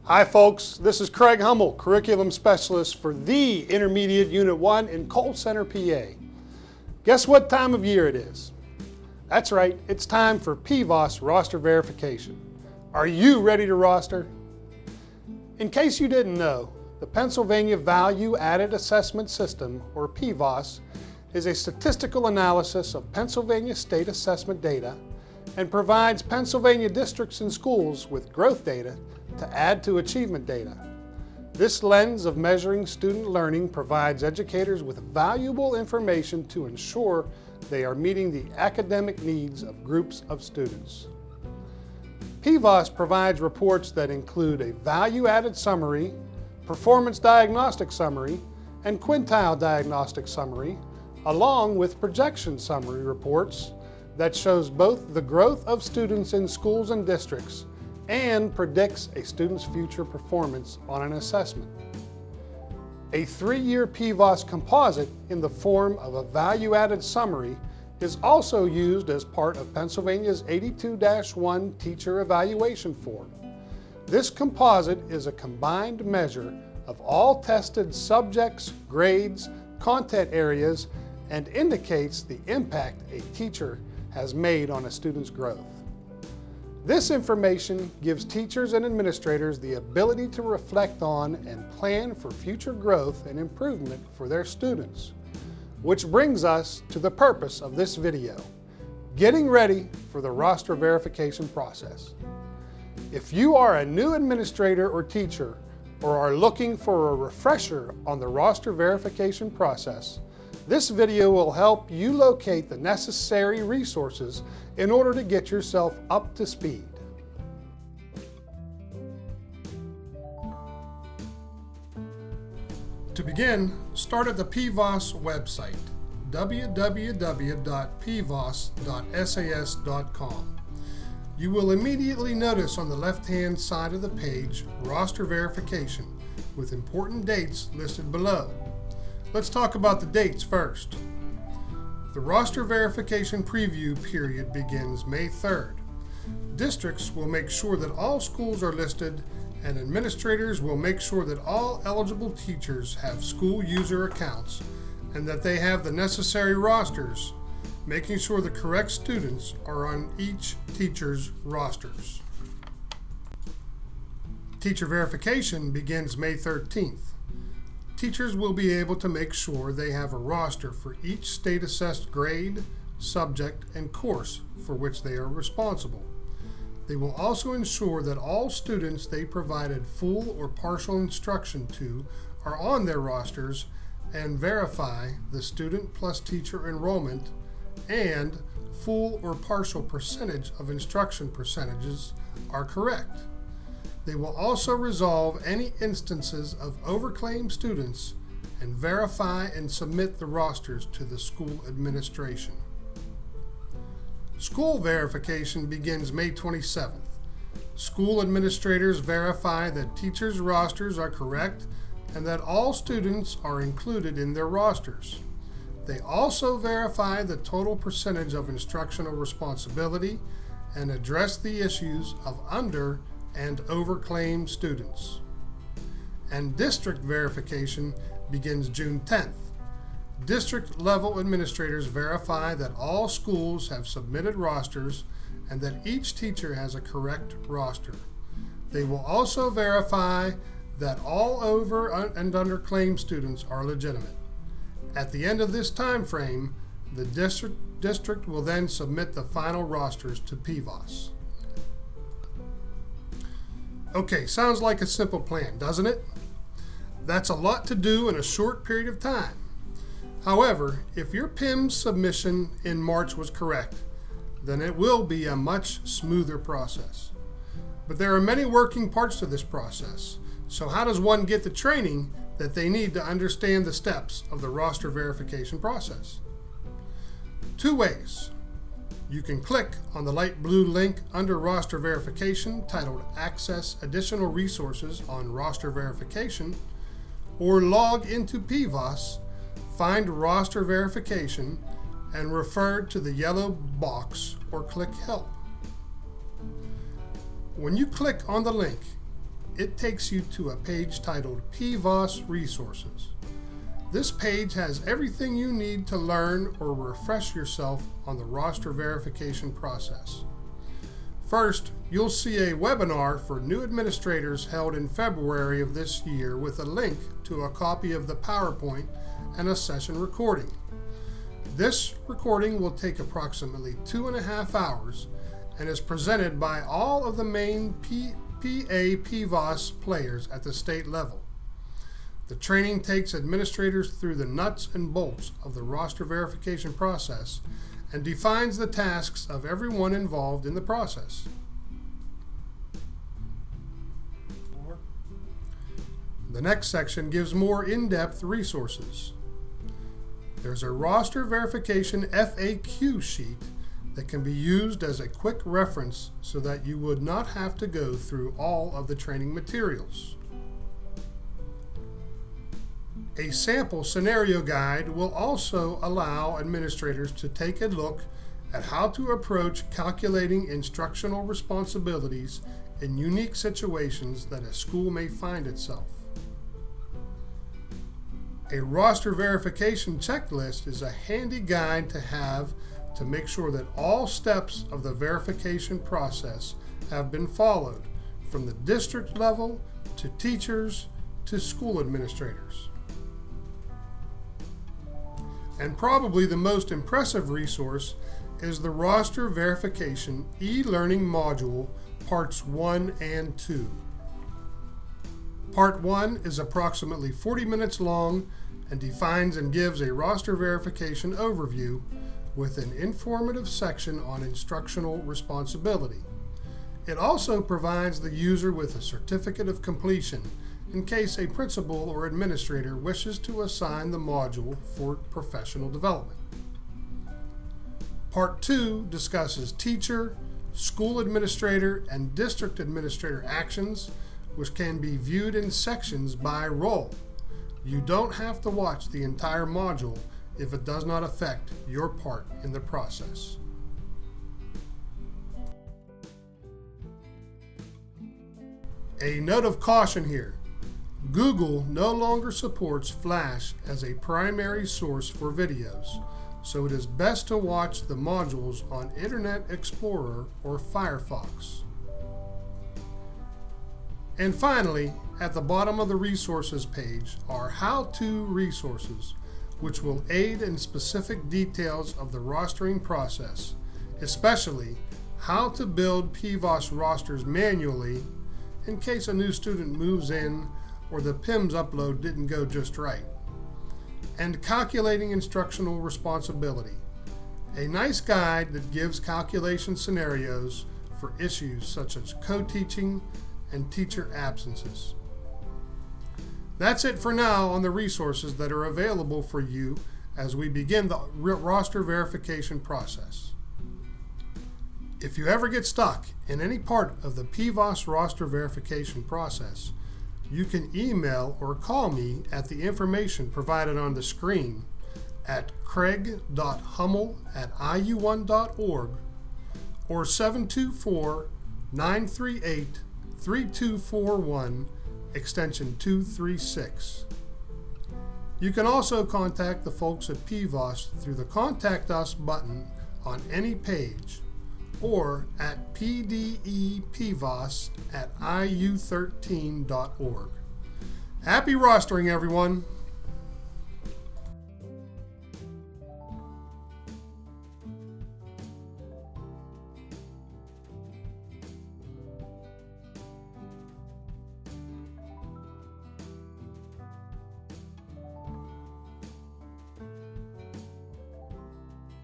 Hi folks, this is Craig Hummell, Curriculum Specialist for the Intermediate Unit 1 in Cole Center, PA. Guess what time of year it is? That's right, it's time for PVAAS roster verification. Are you ready to roster? In case you didn't know, the Pennsylvania Value Added Assessment System, or PVAAS, is a statistical analysis of Pennsylvania state assessment data and provides Pennsylvania districts and schools with growth data to add to achievement data. This lens of measuring student learning provides educators with valuable information to ensure they are meeting the academic needs of groups of students. PVAAS provides reports that include a value-added summary, performance diagnostic summary, and quintile diagnostic summary, along with projection summary reports that shows both the growth of students in schools and districts and predicts a student's future performance on an assessment. A 3-year PVAAS composite in the form of a value-added summary is also used as part of Pennsylvania's 82-1 teacher evaluation form. This composite is a combined measure of all tested subjects, grades, content areas, and indicates the impact a teacher has made on a student's growth. This information gives teachers and administrators the ability to reflect on and plan for future growth and improvement for their students. Which brings us to the purpose of this video, getting ready for the roster verification process. If you are a new administrator or teacher or are looking for a refresher on the roster verification process, this video will help you locate the necessary resources in order to get yourself up to speed. To begin, start at the PVAAS website, www.pvaas.sas.com. You will immediately notice on the left-hand side of the page roster verification with important dates listed below. Let's talk about the dates first. The roster verification preview period begins May 3rd. Districts will make sure that all schools are listed, and administrators will make sure that all eligible teachers have school user accounts and that they have the necessary rosters, making sure the correct students are on each teacher's rosters. Teacher verification begins May 13th. Teachers will be able to make sure they have a roster for each state-assessed grade, subject, and course for which they are responsible. They will also ensure that all students they provided full or partial instruction to are on their rosters and verify the student plus teacher enrollment and full or partial percentage of instruction percentages are correct. They will also resolve any instances of overclaimed students and verify and submit the rosters to the school administration. School verification begins May 27th. School administrators verify that teachers' rosters are correct and that all students are included in their rosters. They also verify the total percentage of instructional responsibility and address the issues of under and overclaimed students. And district verification begins June 10th. District level administrators verify that all schools have submitted rosters and that each teacher has a correct roster. They will also verify that all over and underclaimed students are legitimate. At the end of this time frame, the district will then submit the final rosters to PVAAS. Okay, sounds like a simple plan, doesn't it? That's a lot to do in a short period of time. However, if your PIM submission in March was correct, then it will be a much smoother process. But there are many working parts to this process. So how does one get the training that they need to understand the steps of the roster verification process? 2 ways. You can click on the light blue link under roster verification titled Access Additional Resources on Roster Verification, or log into PVAAS, find roster verification, and refer to the yellow box or click Help. When you click on the link, it takes you to a page titled PVAAS Resources. This page has everything you need to learn or refresh yourself on the roster verification process. First, you'll see a webinar for new administrators held in February of this year with a link to a copy of the PowerPoint and a session recording. This recording will take approximately 2.5 hours and is presented by all of the main PVAAS players at the state level. The training takes administrators through the nuts and bolts of the roster verification process and defines the tasks of everyone involved in the process. The next section gives more in-depth resources. There's a roster verification FAQ sheet that can be used as a quick reference so that you would not have to go through all of the training materials. A sample scenario guide will also allow administrators to take a look at how to approach calculating instructional responsibilities in unique situations that a school may find itself. A roster verification checklist is a handy guide to have to make sure that all steps of the verification process have been followed, from the district level to teachers to school administrators. And probably the most impressive resource is the Roster Verification e-learning module, Parts 1 and 2. Part 1 is approximately 40 minutes long and defines and gives a roster verification overview with an informative section on instructional responsibility. It also provides the user with a certificate of completion in case a principal or administrator wishes to assign the module for professional development. Part 2 discusses teacher, school administrator, and district administrator actions, which can be viewed in sections by role. You don't have to watch the entire module if it does not affect your part in the process. A note of caution here. Google no longer supports Flash as a primary source for videos, so it is best to watch the modules on Internet Explorer or Firefox. And finally, at the bottom of the resources page are how-to resources, which will aid in specific details of the rostering process, especially how to build PVAAS rosters manually in case a new student moves in or the PIMS upload didn't go just right, and calculating instructional responsibility, a nice guide that gives calculation scenarios for issues such as co-teaching and teacher absences. That's it for now on the resources that are available for you as we begin the roster verification process. If you ever get stuck in any part of the PVAAS roster verification process, you can email or call me at the information provided on the screen at craig.hummell@iu1.org or 724-938-3241, extension 236. You can also contact the folks at PVAAS through the Contact Us button on any page or at pdepvas@iu13.org. Happy rostering, everyone!